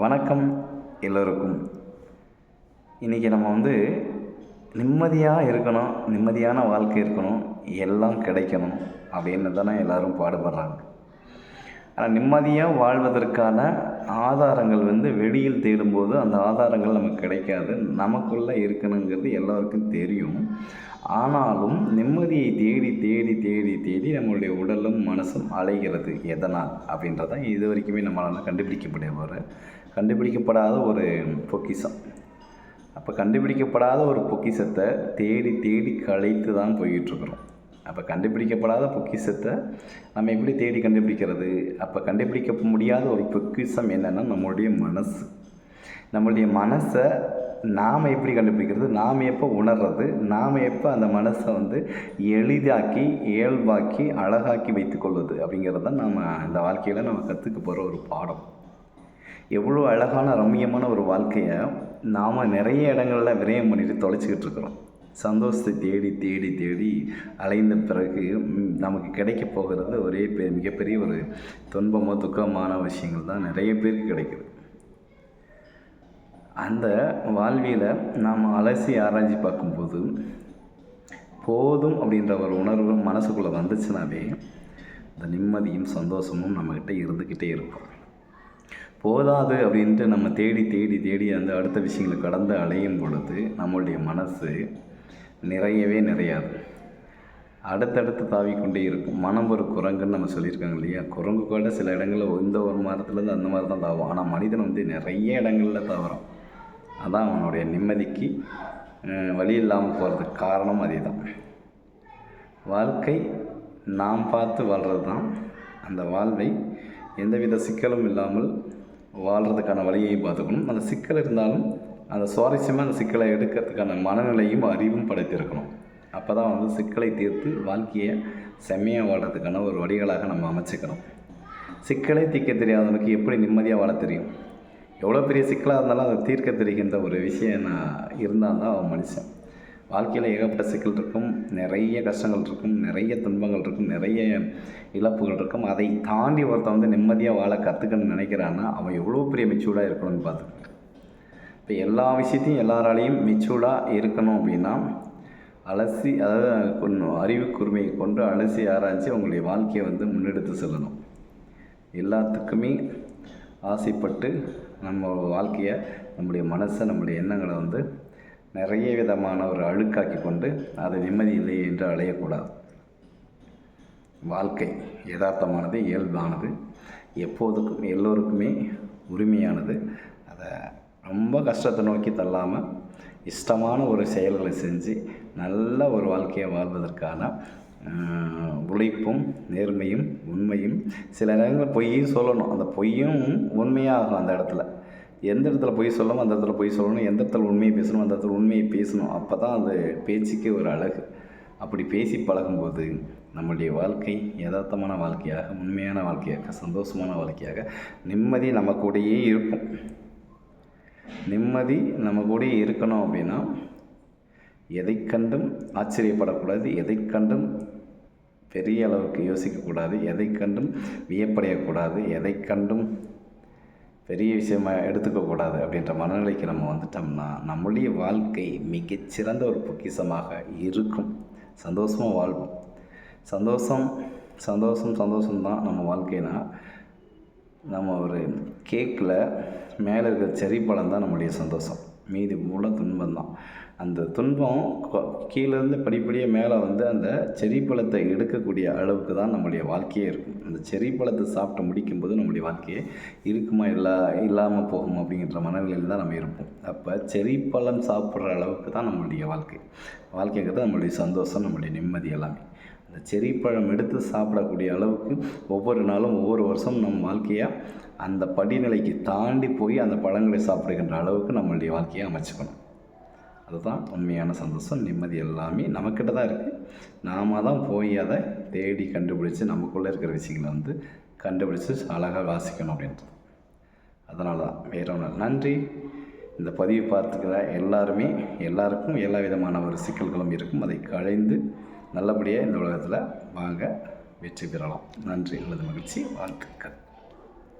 வணக்கம் எல்லோருக்கும். இன்றைக்கி நம்ம நிம்மதியாக இருக்கணும், நிம்மதியான வாழ்க்கை இருக்கணும், எல்லாம் கிடைக்கணும் அப்படின்னு தானே எல்லோரும் பாடுபடுறாங்க. ஆனால் நிம்மதியாக வாழ்வதற்கான ஆதாரங்கள் வெளியில் தேடும்போது அந்த ஆதாரங்கள் நமக்கு கிடைக்காது. நமக்குள்ளே இருக்கணுங்கிறது எல்லோருக்கும் தெரியும். ஆனாலும் நிம்மதியை தேடி தேடி தேடி தேடி நம்மளுடைய உடலும் மனசும் அலைகிறது. எதனால் அப்படின்றத இது வரைக்குமே நம்மளால் கண்டுபிடிக்கப்படாத ஒரு பொக்கிஷம். அப்போ கண்டுபிடிக்கப்படாத ஒரு பொக்கிஷத்தை தேடி தேடி களைத்து தான் போய்கிட்டுருக்குறோம். அப்போ கண்டுபிடிக்கப்படாத பொக்கிஷத்தை நம்ம எப்படி தேடி கண்டுபிடிக்கிறது? அப்போ கண்டுபிடிக்க முடியாத ஒரு பொக்கிஷம் என்னென்னா நம்மளுடைய மனசை நாம் எப்படி கண்டுபிடிக்கிறது? நாம் எப்போ உணர்றது? நாம் எப்போ அந்த மனசை எளிதாக்கி இயல்பாக்கி அழகாக்கி வைத்துக்கொள்வது அப்படிங்கிறது தான் நம்ம இந்த வாழ்க்கையில் நம்ம கற்றுக்க போகிற ஒரு பாடம். எவ்வளோ அழகான ரம்மியமான ஒரு வாழ்க்கையை நாம் நிறைய இடங்களில் விரயம் பண்ணிட்டு தொலைச்சிக்கிட்டு இருக்கிறோம். சந்தோஷத்தை தேடி தேடி தேடி அலைந்த பிறகு நமக்கு கிடைக்க போகிறது ஒரே மிகப்பெரிய ஒரு துன்பமோ துக்கமான விஷயங்கள் தான் நிறைய பேருக்கு கிடைக்குது. அந்த வாழ்வியலை நாம் அலசி ஆராய்ச்சி பார்க்கும்போது போதும் அப்படின்ற ஒரு உணர்வு மனசுக்குள்ளே வந்துச்சுனாவே இந்த நிம்மதியும் சந்தோஷமும் நம்மக்கிட்ட இருந்துக்கிட்டே இருக்கும். போதாது அப்படின்ட்டு நம்ம தேடி தேடி தேடி அந்த அடுத்த விஷயங்களை கடந்து அலையும் பொழுது நம்மளுடைய மனசு நிறையாது. அடுத்தடுத்து தாவிக்கொண்டே இருக்கும். மனம் ஒரு குரங்குன்னு நம்ம சொல்லியிருக்காங்க இல்லையா? குரங்கு கூட சில இடங்களில் இந்த ஒரு மரத்துலேருந்து அந்த மாதிரி தான் தாவும். ஆனால் மனிதன் நிறைய இடங்களில் தாவறான். அதான் அவனுடைய நிம்மதிக்கு வழி இல்லாமல் போகிறதுக்கு காரணம் அதே தான். வாழ்க்கை நாம் பார்த்து வாழ்கிறது தான். அந்த வாழ்வை எந்தவித சிக்கலும் இல்லாமல் வாழ்கிறதுக்கான வழியை பார்த்துக்கணும். அந்த சிக்கல் இருந்தாலும் அந்த சுவாரஸ்யமாக அந்த சிக்கலை எடுக்கிறதுக்கான மனநிலையும் அறிவும் படைத்திருக்கணும். அப்போ தான் சிக்கலை தீர்த்து வாழ்க்கையை செம்மையாக வாழ்கிறதுக்கான ஒரு வழிகளாக நம்ம அமைச்சிக்கணும். சிக்கலை தீர்க்க தெரியாதவனுக்கு எப்படி நிம்மதியாக வாழ தெரியும்? எவ்வளோ பெரிய சிக்கலாக இருந்தாலும் அதை தீர்க்க தெரிகின்ற ஒரு விஷயம் இருந்தால் தான் அவன் மனுஷன். வாழ்க்கையில் ஏகப்பட்ட சிக்கல் இருக்கும், நிறைய கஷ்டங்கள் இருக்கும், நிறைய துன்பங்கள் இருக்கும், நிறைய இழப்புகள் இருக்கும். அதை தாண்டி ஒருத்தன் நிம்மதியாக வாழ கற்றுக்கணும்னு நினைக்கிறான்னா அவன் எவ்வளோ பெரிய மெச்சூர்டாக இருக்கணும்னு பார்த்துக்கோங்க. இப்போ எல்லா விஷயத்தையும் எல்லாராலையும் மெச்சூர்டாக இருக்கணும் அப்படின்னா அலசி, அதாவது அறிவு கூர்மையை கொண்டு அலசி ஆராய்ச்சி உங்களுடைய வாழ்க்கையை முன்னெடுத்து செல்லணும். எல்லாத்துக்குமே ஆசைப்பட்டு நம்ம வாழ்க்கையை, நம்முடைய மனசை, நம்முடைய எண்ணங்களை நிறைய விதமான ஒரு அழுக்காக்கி கொண்டு அது நிம்மதி இல்லை என்று அலையக்கூடாது. வாழ்க்கை யதார்த்தமானது, இயல்பானது, எப்போதுக்கும் எல்லோருக்குமே உரிமையானது. அதை ரொம்ப கஷ்டத்தை நோக்கி தள்ளாமல் இஷ்டமான ஒரு செயல்களை செஞ்சு நல்ல ஒரு வாழ்க்கையை வாழ்வதற்கான உழைப்பும் நேர்மையும் உண்மையும், சில நேரங்களில் பொய்யும் சொல்லணும். அந்த பொய்யும் உண்மையாகும். அந்த இடத்துல எந்த இடத்துல பொய் சொல்லணும் அந்த இடத்துல பொய் சொல்லணும், எந்த இடத்துல உண்மையை பேசணும் அந்த இடத்துல உண்மையை பேசணும். அப்போ தான் அது பேச்சுக்கே ஒரு அழகு. அப்படி பேசி பழகும்போது நம்முடைய வாழ்க்கை யதார்த்தமான வாழ்க்கையாக, உண்மையான வாழ்க்கையாக, சந்தோஷமான வாழ்க்கையாக, நிம்மதி நம்ம கூடயே இருக்கும். நிம்மதி நம்ம கூடயே இருக்கணும் அப்படின்னா எதை கண்டும் ஆச்சரியப்படக்கூடாது, எதை கண்டும் பெரிய அளவுக்கு யோசிக்கக்கூடாது, எதை கண்டும் வியப்படையக்கூடாது, எதை கண்டும் பெரிய விஷயமாக எடுத்துக்கக்கூடாது. அப்படின்ற மனநிலைக்கு நம்ம வந்துட்டோம்னா நம்முடைய வாழ்க்கை மிகச்சிறந்த ஒரு பொக்கிஷமாக இருக்கும். சந்தோஷமாக வாழ்வோம். சந்தோஷம்தான் நம்ம வாழ்க்கைனா. நம்ம ஒரு கேக்கில் மேலே இருக்கிற செர்ரி பழம் தான் நம்முடைய சந்தோஷம், மீதி மூல துன்பம் தான். அந்த துன்பம் கீழேருந்து படிப்படியாக மேலே அந்த செர்ரி பழத்தை எடுக்கக்கூடிய அளவுக்கு தான் நம்முடைய வாழ்க்கையே இருக்கும். அந்த செர்ரி பழத்தை சாப்பிட்டு முடிக்கும்போது நம்முடைய வாழ்க்கையே இருக்குமா இல்லாமல் போகும் அப்படிங்கிற மனநிலையில் தான் நம்ம இருப்போம். அப்போ செர்ரி பழம் சாப்பிட்ற அளவுக்கு தான் நம்மளுடைய வாழ்க்கைங்கிறது நம்மளுடைய சந்தோஷம், நம்மளுடைய நிம்மதி எல்லாமே. அந்த செர்ரி பழம் எடுத்து சாப்பிடக்கூடிய அளவுக்கு ஒவ்வொரு நாளும் ஒவ்வொரு வருஷம் நம்ம வாழ்க்கையாக அந்த படிநிலைக்கு தாண்டி போய் அந்த பழங்களை சாப்பிடுகின்ற அளவுக்கு நம்மளுடைய வாழ்க்கையை அமைச்சுக்கணும். அதுதான் உண்மையான சந்தோஷம், நிம்மதி எல்லாமே நம்மக்கிட்ட தான் இருக்குது. நாம தான் போய் அதை தேடி கண்டுபிடிச்சி நமக்குள்ளே இருக்கிற விஷயங்களை கண்டுபிடிச்சி அழகாக வாசிக்கணும் அப்படின்றது. அதனால தான் வேற ஒன்று. நன்றி. இந்த பதிவை பார்த்துக்கிற எல்லாருக்கும் எல்லா விதமான ஒரு சிக்கல்களும் இருக்கும். அதை களைந்து நல்லபடியாக இந்த உலகத்தில் வாங்க வெற்றி பெறலாம். நன்றி. அல்லது மகிழ்ச்சி. வாழ்த்துக்கள்.